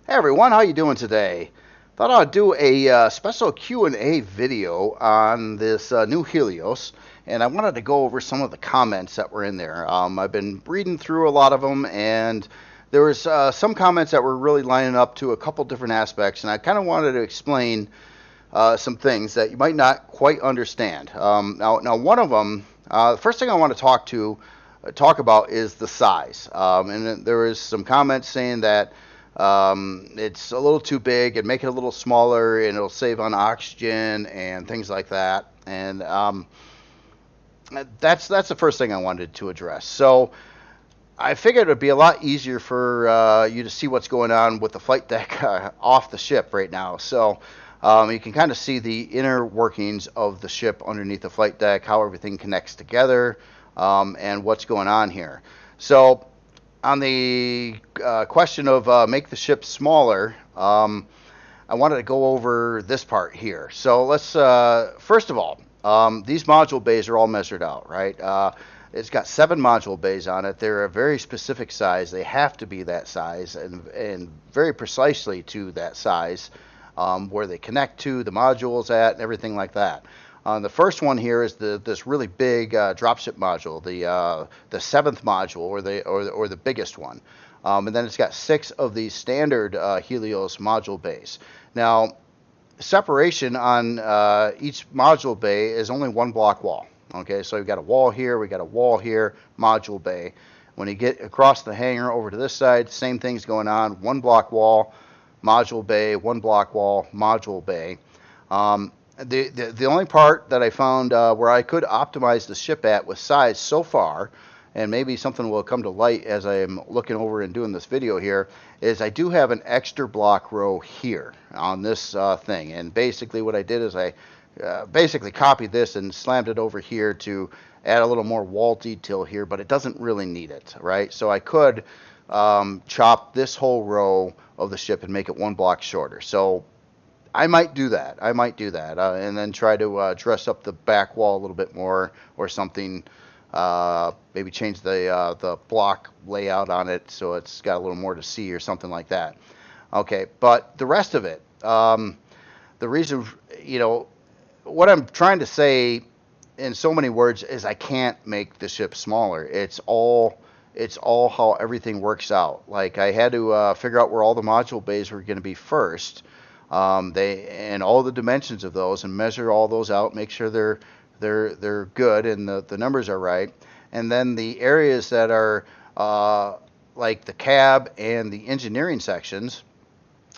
Hey everyone, how you doing today? Thought I'd do a special Q&A video on this new Helios, and I wanted to go over some of the comments that were in there. I've been reading through a lot of them, and there was some comments that were really lining up to a couple different aspects, and I kind of wanted to explain some things that you might not quite understand. Now, one of them, the first thing I want to talk about is the size, and there was some comments saying that it's a little too big and make it a little smaller and it'll save on oxygen and things like that. And that's the first thing I wanted to address. So I figured it would be a lot easier for you to see what's going on with the flight deck off the ship right now. So you can kind of see the inner workings of the ship underneath the flight deck, how everything connects together, and what's going on here. So on the question of make the ship smaller, I wanted to go over this part here. So let's first of all, these module bays are all measured out, right? It's got 7 module bays on it. They're a very specific size. They have to be that size and very precisely to that size, where they connect to the modules at and everything like that. The first one here is this really big dropship module, the 7th module, or the biggest one, and then it's got 6 of these standard Helios module bays. Now, separation on each module bay is only 1 block wall. Okay, so we've got a wall here, we got a wall here, module bay. When you get across the hangar over to this side, same thing's going on. 1 block wall, module bay, 1 block wall, module bay. The only part that I found where I could optimize the ship at with size so far, and maybe something will come to light as I am looking over and doing this video here, is I do have an extra block row here on this thing. And basically what I did is I basically copied this and slammed it over here to add a little more wall detail here, but it doesn't really need it, right? So I could chop this whole row of the ship and make it 1 block shorter. So I might do that. And then try to dress up the back wall a little bit more or something. Maybe change the block layout on it so it's got a little more to see or something like that. Okay, but the rest of it, the reason, what I'm trying to say in so many words is I can't make the ship smaller. It's all how everything works out. Like I had to figure out where all the module bays were going to be first. And all the dimensions of those and measure all those out, make sure they're good and the numbers are right. And then the areas that are like the cab and the engineering sections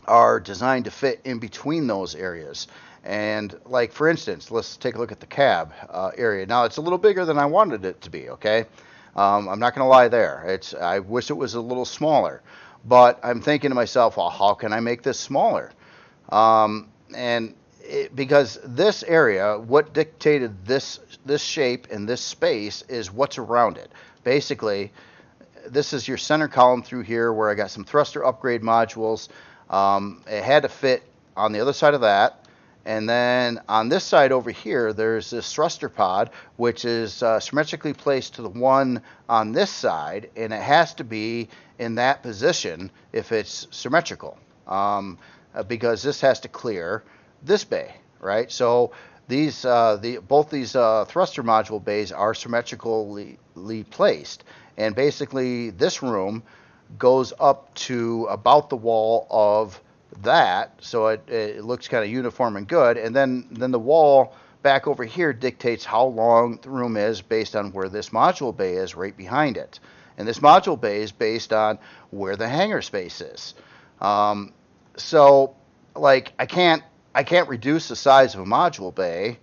are designed to fit in between those areas. And like for instance, let's take a look at the cab area. Now it's a little bigger than I wanted it to be. Okay, I'm not going to lie there. I wish it was a little smaller, but I'm thinking to myself, well, how can I make this smaller? Because this area, what dictated this shape and this space is what's around it. Basically, this is your center column through here where I got some thruster upgrade modules. It had to fit on the other side of that. And then on this side over here, there's this thruster pod, which is symmetrically placed to the one on this side, and it has to be in that position if it's symmetrical. Because this has to clear this bay, right? So these both these thruster module bays are symmetrically placed, and basically this room goes up to about the wall of that, so it looks kind of uniform and good. And then the wall back over here dictates how long the room is based on where this module bay is right behind it, and this module bay is based on where the hangar space is. So, like, I can't reduce the size of a module bay,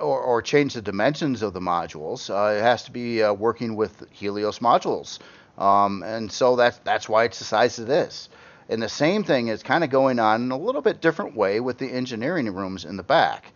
or change the dimensions of the modules. It has to be working with Helios modules, and so that's why it's the size it is. And the same thing is kind of going on in a little bit different way with the engineering rooms in the back.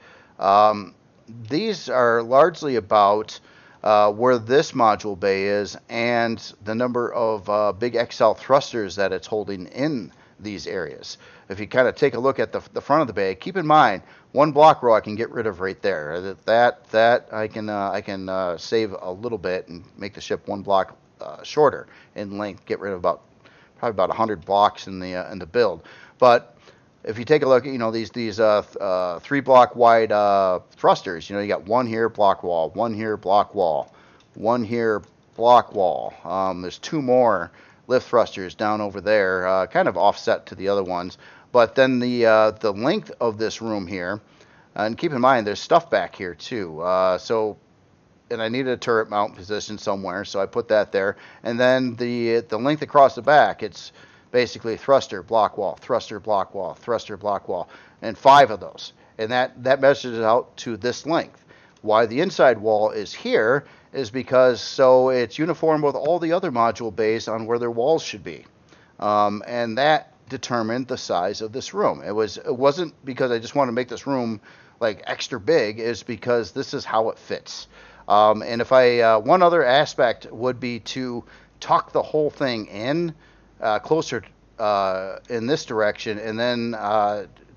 These are largely about where this module bay is and the number of big XL thrusters that it's holding in these areas. If you kind of take a look at the front of the bay, keep in mind 1 block row I can get rid of right there. That I can save a little bit and make the ship 1 block shorter in length. Get rid of about probably about 100 blocks in the build. But if you take a look at, these 3 block wide thrusters, you got one here, block wall, one here, block wall, one here, block wall. There's 2 more lift thrusters down over there, kind of offset to the other ones. But then the length of this room here, and keep in mind there's stuff back here too. And I needed a turret mount position somewhere, so I put that there. And then the length across the back, it's basically thruster, block wall, thruster, block wall, thruster, block wall, and 5 of those. And that measures it out to this length. Why the inside wall is here is because so it's uniform with all the other module bays on where their walls should be. And that determined the size of this room. It wasn't because I just want to make this room like extra big, is because this is how it fits. And if one other aspect would be to tuck the whole thing in closer in this direction, and then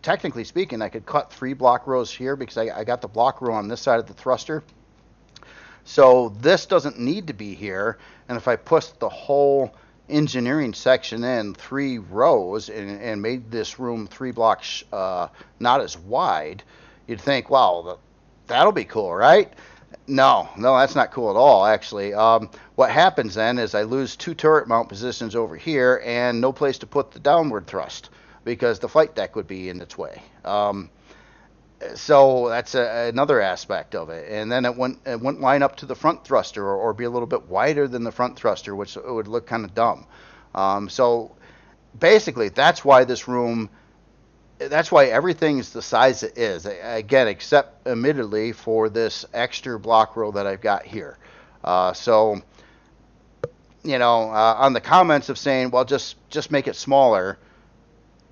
technically speaking, I could cut 3 block rows here because I got the block row on this side of the thruster. So this doesn't need to be here, and if I pushed the whole engineering section in 3 rows and made this room 3 blocks not as wide, you'd think, wow, that'll be cool, right? No, that's not cool at all, actually. What happens then is I lose 2 turret mount positions over here and no place to put the downward thrust because the flight deck would be in its way. So that's another aspect of it. And then it wouldn't line up to the front thruster or be a little bit wider than the front thruster, which would look kind of dumb. So basically, that's why everything's the size it is. Again, except admittedly for this extra block row that I've got here. On the comments of saying, well, just make it smaller,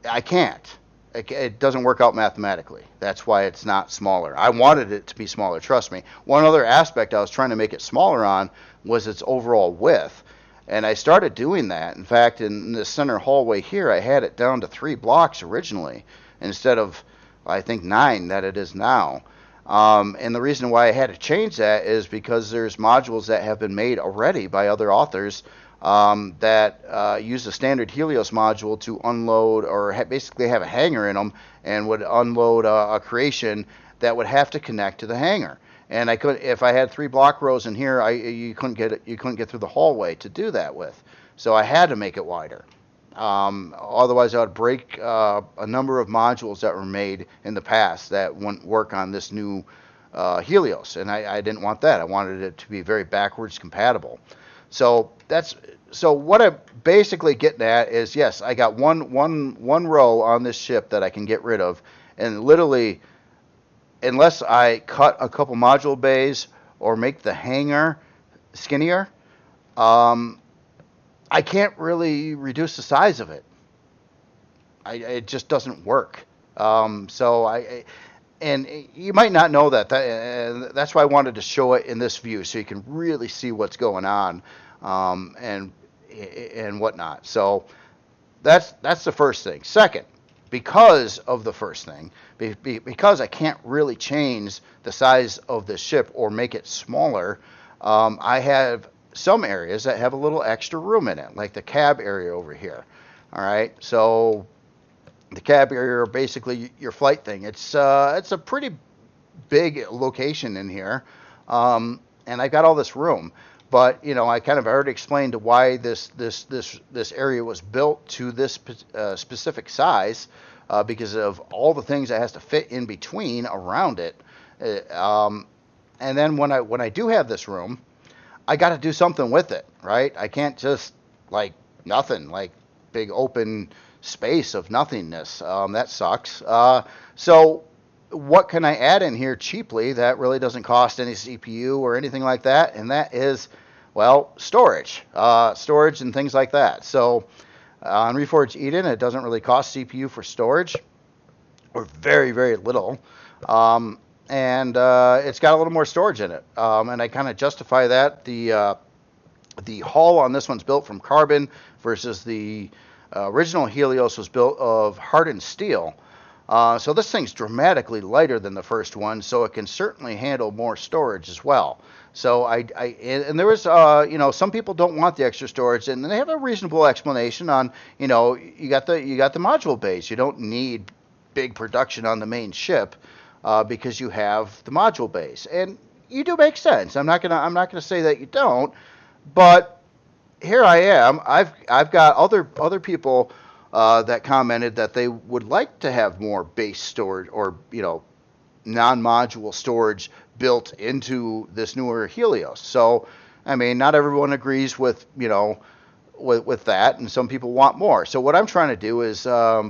I can't. It doesn't work out mathematically. That's why it's not smaller. I wanted it to be smaller, trust me. One other aspect I was trying to make it smaller on was its overall width. And I started doing that. In fact, in the center hallway here, I had it down to 3 blocks originally, instead of, I think, 9 that it is now. And the reason why I had to change that is because there's modules that have been made already by other authors that use a standard Helios module to unload or basically have a hangar in them and would unload a creation that would have to connect to the hangar. And I could, if I had 3 block rows in here, you couldn't get through the hallway to do that with. So I had to make it wider. Otherwise, I would break a number of modules that were made in the past that wouldn't work on this new Helios, and I didn't want that. I wanted it to be very backwards compatible. So what I'm basically getting at is, yes, I got one row on this ship that I can get rid of, and literally, unless I cut a couple module bays or make the hangar skinnier, I can't really reduce the size of it. It just doesn't work. And you might not know that. That's why I wanted to show it in this view, so you can really see what's going on and whatnot. So that's the first thing. Second, because of the first thing, because I can't really change the size of the ship or make it smaller, I have some areas that have a little extra room in it, like the cab area over here. All right, so the cab area, basically your flight thing. It's a pretty big location in here, and I got all this room. But I kind of already explained why this area was built to this specific size, because of all the things that has to fit in between around it. And then when I do have this room, I got to do something with it, right? I can't just nothing, big open space of nothingness. That sucks. So what can I add in here cheaply that really doesn't cost any CPU or anything like that? And that is, well, storage and things like that. So on Reforged Eden, it doesn't really cost CPU for storage, or very, very little. And it's got a little more storage in it. And I kind of justify that. The hull on this one's built from carbon versus the original Helios was built of hardened steel. So this thing's dramatically lighter than the first one, so it can certainly handle more storage as well. So and there was, some people don't want the extra storage, and they have a reasonable explanation on, you got the module base. You don't need big production on the main ship because you have the module base, and you do make sense. I'm not gonna say that you don't, but here I am. I've got other people that commented that they would like to have more base storage or non-module storage built into this newer Helios. So, I mean, not everyone agrees with with that, and some people want more. So what I'm trying to do is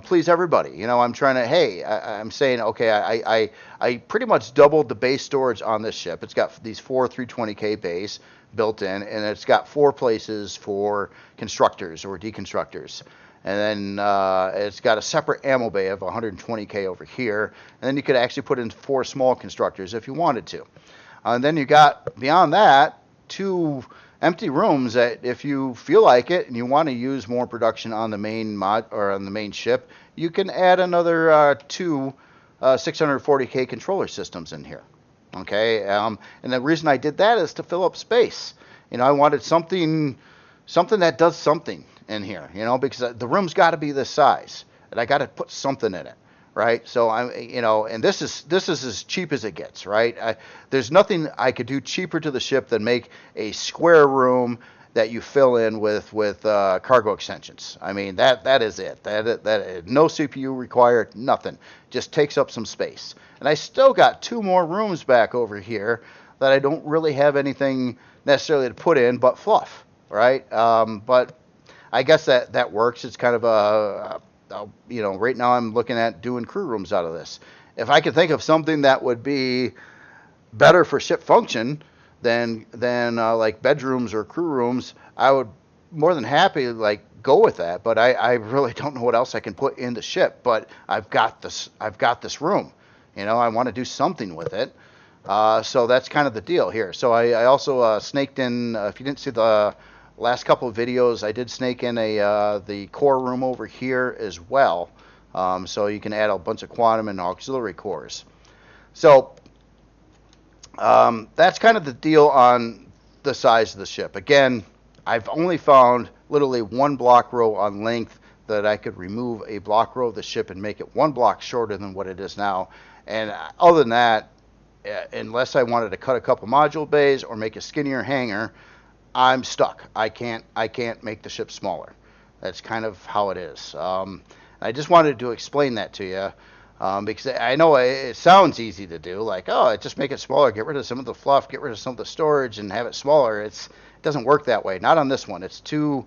please everybody. I'm trying to, hey, I'm saying, okay, I pretty much doubled the base storage on this ship. It's got these four 320K bays built in, and it's got four places for constructors or deconstructors. And then it's got a separate ammo bay of 120K over here. And then you could actually put in four small constructors if you wanted to. And then you got, beyond that, two empty rooms that if you feel like it and you want to use more production on the main mod or on the main ship, you can add another two 640K controller systems in here. Okay, and the reason I did that is to fill up space. I wanted something that does something in here, because the room's got to be this size, and I got to put something in it, right? So and this is as cheap as it gets, right? There's nothing I could do cheaper to the ship than make a square room that you fill in with cargo extensions. I mean, that is it. That no CPU required, nothing. Just takes up some space. And I still got two more rooms back over here that I don't really have anything necessarily to put in but fluff, right? But I guess that works. It's kind of right now I'm looking at doing crew rooms out of this. If I could think of something that would be better for ship function than like bedrooms or crew rooms, I would more than happy go with that. But I really don't know what else I can put in the ship. But I've got this room. I want to do something with it. So that's kind of the deal here. So I also snaked in. If you didn't see the last couple of videos, I did snake in the core room over here as well. So you can add a bunch of quantum and auxiliary cores. So that's kind of the deal on the size of the ship. Again, I've only found literally one block row on length that I could remove a block row of the ship and make it one block shorter than what it is now. And other than that, unless I wanted to cut a couple module bays or make a skinnier hangar, I'm stuck. I can't make the ship smaller. That's kind of how it is. I just wanted to explain that to you. Because I know it sounds easy to do, just make it smaller, get rid of some of the fluff, get rid of some of the storage, and have it smaller. It doesn't work that way. Not on this one. It's too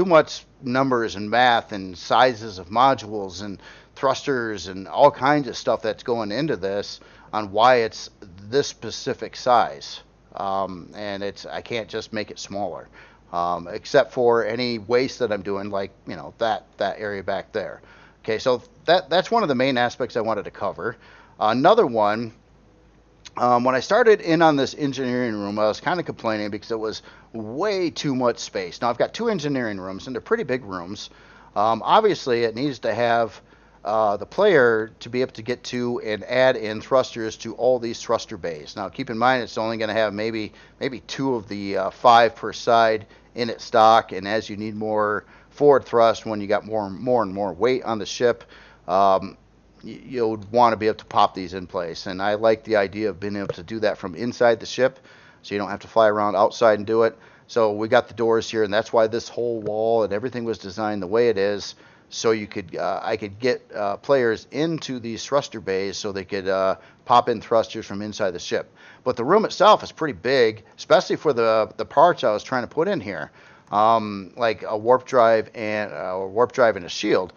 much numbers and math and sizes of modules and thrusters and all kinds of stuff that's going into this on why it's this specific size. And I can't just make it smaller, except for any waste that I'm doing, that area back there. Okay, so that's one of the main aspects I wanted to cover. Another one, when I started in on this engineering room, I was kind of complaining because it was way too much space. Now, I've got two engineering rooms, and they're pretty big rooms. Obviously, it needs to have the player to be able to get to and add in thrusters to all these thruster bays. Now, keep in mind, it's only going to have maybe two of the 5 per side in its stock, and as you need more forward thrust, when you got more and more weight on the ship, you'll want to be able to pop these in place. And I like the idea of being able to do that from inside the ship, so you don't have to fly around outside and do it. So we got the doors here, and that's why this whole wall and everything was designed the way it is, so you could I could get players into these thruster bays so they could pop in thrusters from inside the ship. But the room itself is pretty big, especially for the parts I was trying to put in here. Like a warp drive and a shield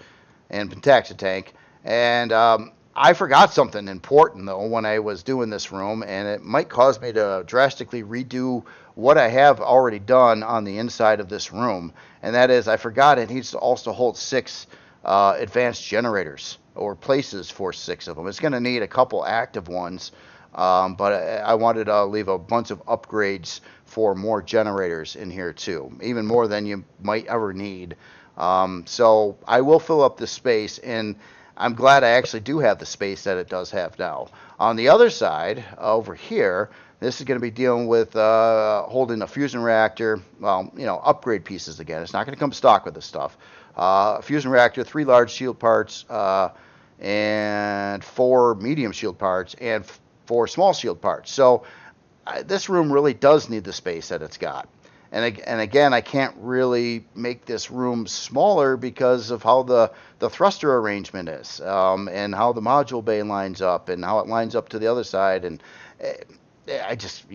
and pentaxa tank. And I forgot something important though when I was doing this room, and it might cause me to drastically redo what I have already done on the inside of this room. And that is, I forgot it needs to also hold 6 advanced generators, or places for 6 of them. It's going to need a couple active ones, but I wanted to leave a bunch of upgrades for more generators in here too, even more than you might ever need. So I will fill up this space, and I'm glad I actually do have the space that it does have now. On the other side, over here, this is going to be dealing with holding a fusion reactor, well, upgrade pieces again. It's not going to come stock with this stuff. Fusion reactor, 3 large shield parts, and 4 medium shield parts, and 4 small shield parts. So this room really does need the space that it's got. And again, I can't really make this room smaller because of how the thruster arrangement is, and how the module bay lines up, and how it lines up to the other side. And I just,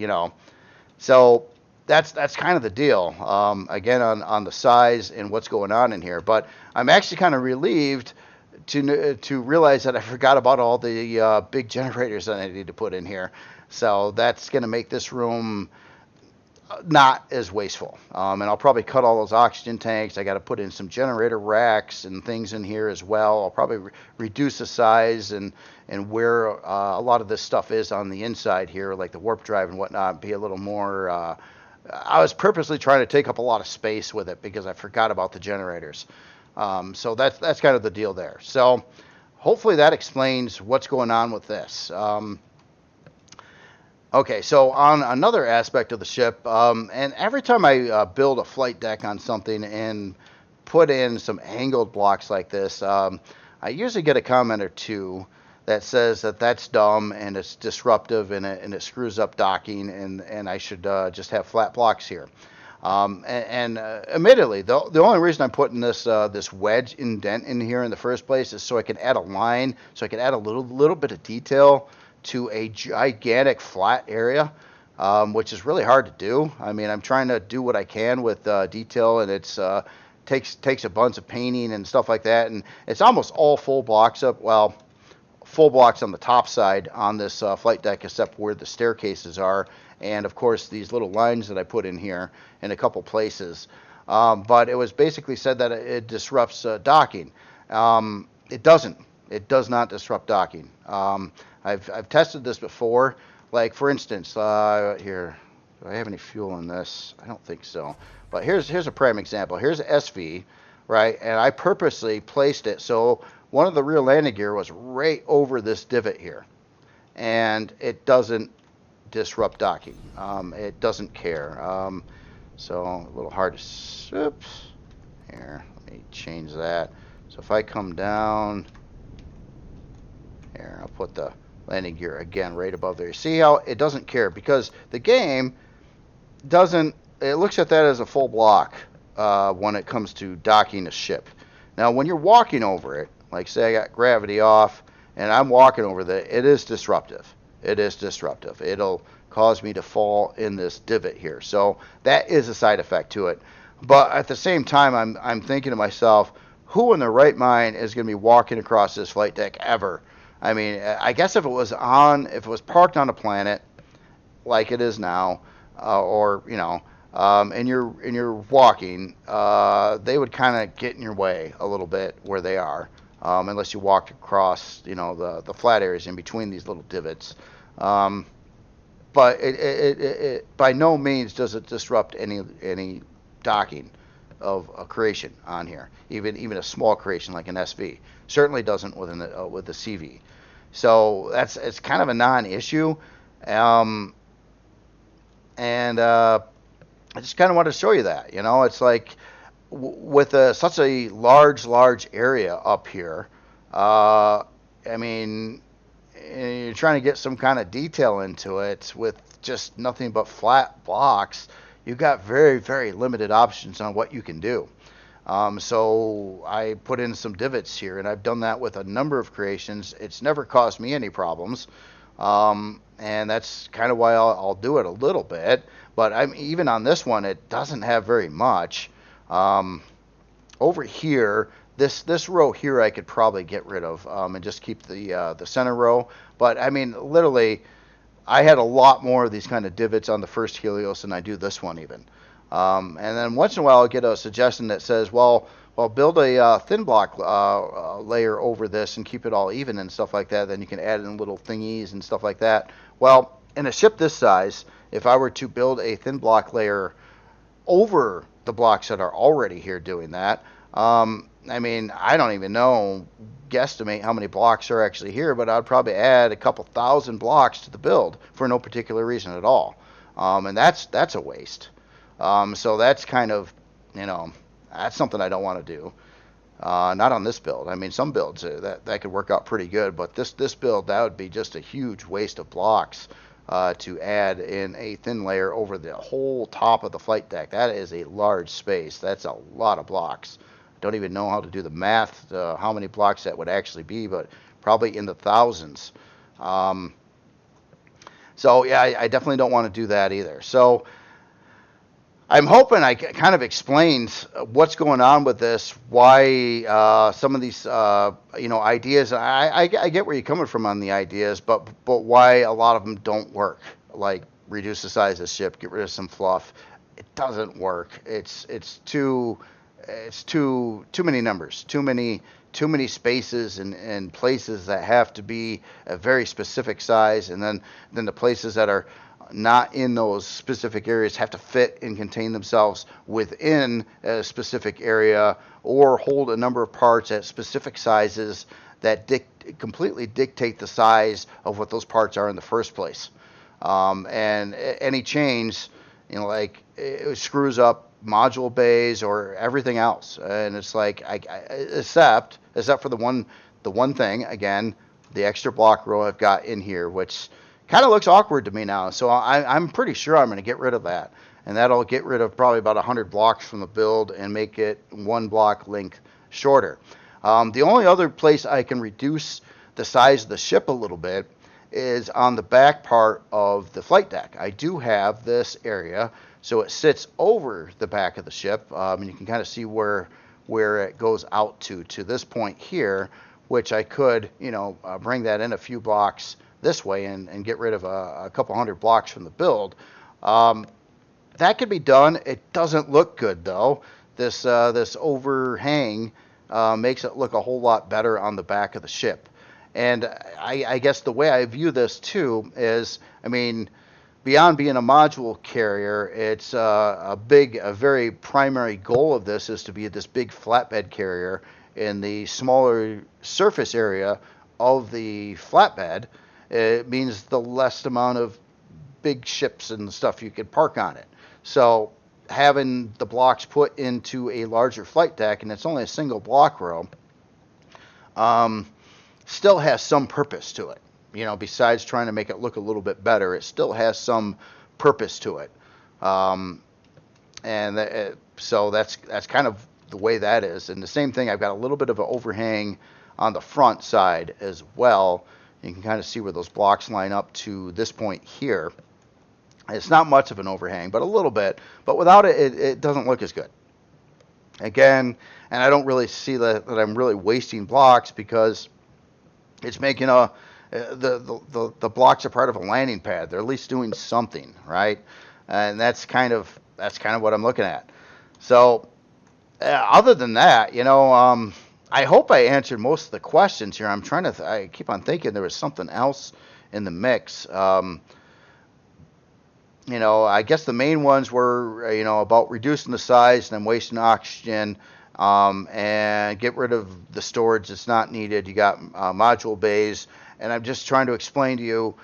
so that's kind of the deal. Again, on the size and what's going on in here. But I'm actually kind of relieved to realize that I forgot about all the big generators that I need to put in here. So that's going to make this room not as wasteful. And I'll probably cut all those oxygen tanks. I got to put in some generator racks and things in here as well. I'll probably reduce the size and where a lot of this stuff is on the inside here, like the warp drive and whatnot, be a little more. I was purposely trying to take up a lot of space with it because I forgot about the generators. So that's kind of the deal there. So hopefully that explains what's going on with this. Okay, so on another aspect of the ship, and every time I build a flight deck on something and put in some angled blocks like this, I usually get a comment or two that says that that's dumb and it's disruptive and it screws up docking, and I should just have flat blocks here. Admittedly, the only reason I'm putting this wedge indent in here in the first place is so I can add a line, so I can add a little bit of detail to a gigantic flat area, which is really hard to do. I mean, I'm trying to do what I can with detail, and it's takes a bunch of painting and stuff like that, and it's almost all full blocks up. Well, full blocks on the top side on this flight deck, except where the staircases are, and of course these little lines that I put in here in a couple places. But it was basically said that it disrupts docking. It doesn't. It does not disrupt docking. I've tested this before. Like, for instance, here, do I have any fuel in this? I don't think so. But here's a prime example. Here's a SV, right? And I purposely placed it so one of the rear landing gear was right over this divot here. And it doesn't disrupt docking. It doesn't care. So a little hard to, oops. Here, let me change that. So if I come down, here, I'll put the landing gear again right above there. See how it doesn't care, because the game doesn't, it looks at that as a full block when it comes to docking a ship. Now when you're walking over it, like say I got gravity off and I'm walking over there, it is disruptive. It is disruptive. It'll cause me to fall in this divot here. So that is a side effect to it. But at the same time, I'm thinking to myself, who in their right mind is going to be walking across this flight deck ever? I mean, I guess if it was parked on a planet like it is now, or and you're walking, they would kind of get in your way a little bit where they are, unless you walked across, the flat areas in between these little divots. But it by no means does it disrupt any docking of a creation on here, even a small creation like an SV. Certainly doesn't with the CV. So it's kind of a non-issue, and I just kind of want to show you that. It's like with such a large area up here. I mean, you're trying to get some kind of detail into it with just nothing but flat blocks. You've got very, very limited options on what you can do. So I put in some divots here, and I've done that with a number of creations. It's never caused me any problems, and that's kind of why I'll do it a little bit. But even on this one, it doesn't have very much. Over here, this row here I could probably get rid of and just keep the center row. But I mean, literally, I had a lot more of these kind of divots on the first Helios than I do this one even. And then once in a while I'll get a suggestion that says, well, build a thin block layer over this and keep it all even and stuff like that. Then you can add in little thingies and stuff like that. Well, in a ship this size, if I were to build a thin block layer over the blocks that are already here doing that, I mean, I don't even know, guesstimate how many blocks are actually here, but I'd probably add a couple thousand blocks to the build for no particular reason at all. And that's a waste. So that's kind of, you know, that's something I don't want to do. Not on this build. I mean, some builds that could work out pretty good, but this build, that would be just a huge waste of blocks to add in a thin layer over the whole top of the flight deck. That is a large space. That's a lot of blocks. Don't even know how to do the math, how many blocks that would actually be, but probably in the thousands. Um, so yeah, I definitely don't want to do that either. So I'm hoping I kind of explained what's going on with this, why some of these ideas. I get where you're coming from on the ideas, but why a lot of them don't work. Like reduce the size of the ship, get rid of some fluff. It doesn't work. It's too many numbers, too many spaces and places that have to be a very specific size, and then the places that are not in those specific areas have to fit and contain themselves within a specific area or hold a number of parts at specific sizes that completely dictate the size of what those parts are in the first place. And any change, like it screws up module bays or everything else. And it's like, except for the one thing, again, the extra block row I've got in here, which kind of looks awkward to me now. So I'm pretty sure I'm going to get rid of that. And that'll get rid of probably about 100 blocks from the build and make it 1 block length shorter. The only other place I can reduce the size of the ship a little bit is on the back part of the flight deck. I do have this area, so it sits over the back of the ship, and you can kind of see where it goes out to this point here, which I could, bring that in a few blocks this way and get rid of a couple hundred blocks from the build. That could be done. It doesn't look good though. This overhang makes it look a whole lot better on the back of the ship. And I guess the way I view this too is, I mean, beyond being a module carrier, it's a very primary goal of this is to be this big flatbed carrier in the smaller surface area of the flatbed. It means the less amount of big ships and stuff you could park on it. So having the blocks put into a larger flight deck, and it's only a single block row, still has some purpose to it. Besides trying to make it look a little bit better, it still has some purpose to it. So that's kind of the way that is. And the same thing, I've got a little bit of an overhang on the front side as well. You can kind of see where those blocks line up to this point here. It's not much of an overhang, but a little bit. But without it, it doesn't look as good. Again, and I don't really see that I'm really wasting blocks because it's making the blocks are part of a landing pad. They're at least doing something, right? And that's kind of what I'm looking at. So other than that, I hope I answered most of the questions here. I keep on thinking there was something else in the mix. I guess the main ones were, about reducing the size and then wasting oxygen, and get rid of the storage that's not needed. You got module bays, and I'm just trying to explain to you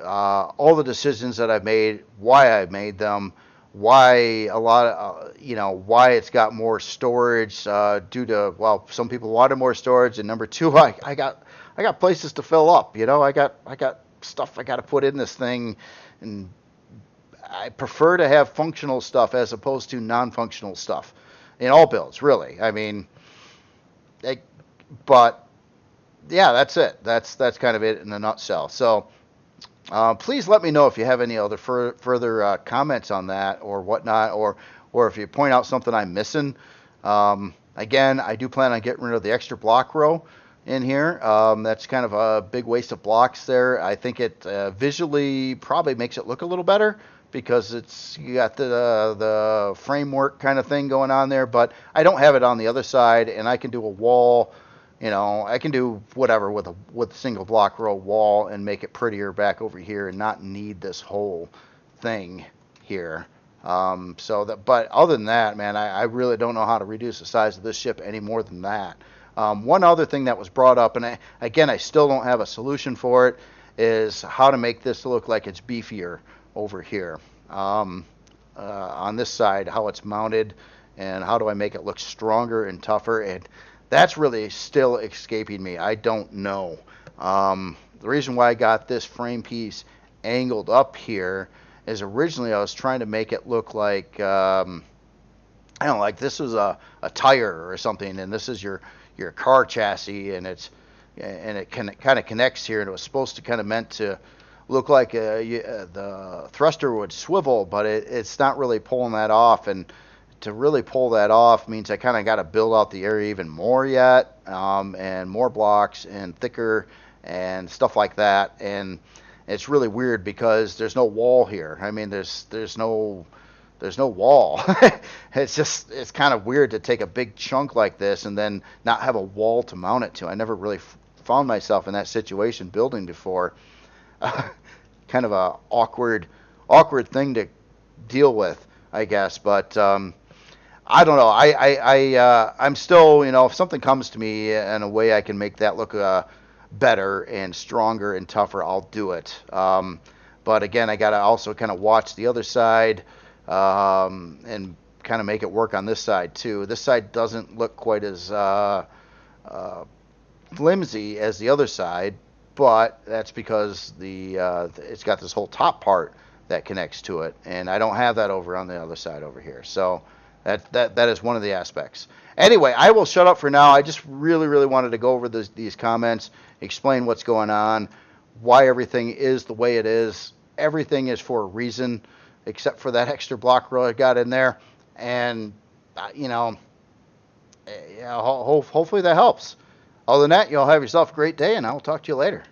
all the decisions that I've made, why I've made them, why why it's got more storage due to, well, some people wanted more storage, and number two, I got places to fill up. I got stuff I got to put in this thing, and I prefer to have functional stuff as opposed to non-functional stuff in all builds, really. I mean, but yeah, that's it. That's kind of it in a nutshell. So please let me know if you have any other further comments on that or whatnot, or if you point out something I'm missing. Again, I do plan on getting rid of the extra block row in here. That's kind of a big waste of blocks there. I think it visually probably makes it look a little better because you got the framework kind of thing going on there, but I don't have it on the other side, and I can do a wall. I can do whatever with a single block row wall and make it prettier back over here and not need this whole thing here. But other than that, man, I really don't know how to reduce the size of this ship any more than that. One other thing that was brought up, and I still don't have a solution for it, is how to make this look like it's beefier over here. On this side, how it's mounted, and how do I make it look stronger and tougher, and that's really still escaping me. I don't know. The reason why I got this frame piece angled up here is originally I was trying to make it look like, I don't know, like this was a tire or something, and this is your car chassis, and it kind of connects here, and it was supposed to kind of meant to look like the thruster would swivel, but it's not really pulling that off. And to really pull that off means I kind of got to build out the area even more yet, and more blocks and thicker and stuff like that. And it's really weird because there's no wall here. I mean, there's no wall. It's kind of weird to take a big chunk like this and then not have a wall to mount it to. I never really found myself in that situation building before. Kind of a awkward thing to deal with, I guess. But I don't know. I'm still, if something comes to me in a way I can make that look better and stronger and tougher, I'll do it. But again, I gotta also kind of watch the other side, and kind of make it work on this side too. This side doesn't look quite as flimsy as the other side, but that's because it's got this whole top part that connects to it, and I don't have that over on the other side over here. So that is one of the aspects. Anyway, I will shut up for now. I just really wanted to go over these comments, explain what's going on, why everything is the way it is. Everything is for a reason, except for that extra block row I got in there, and hopefully that helps. Other than that, you'll have yourself a great day, and I will talk to you later.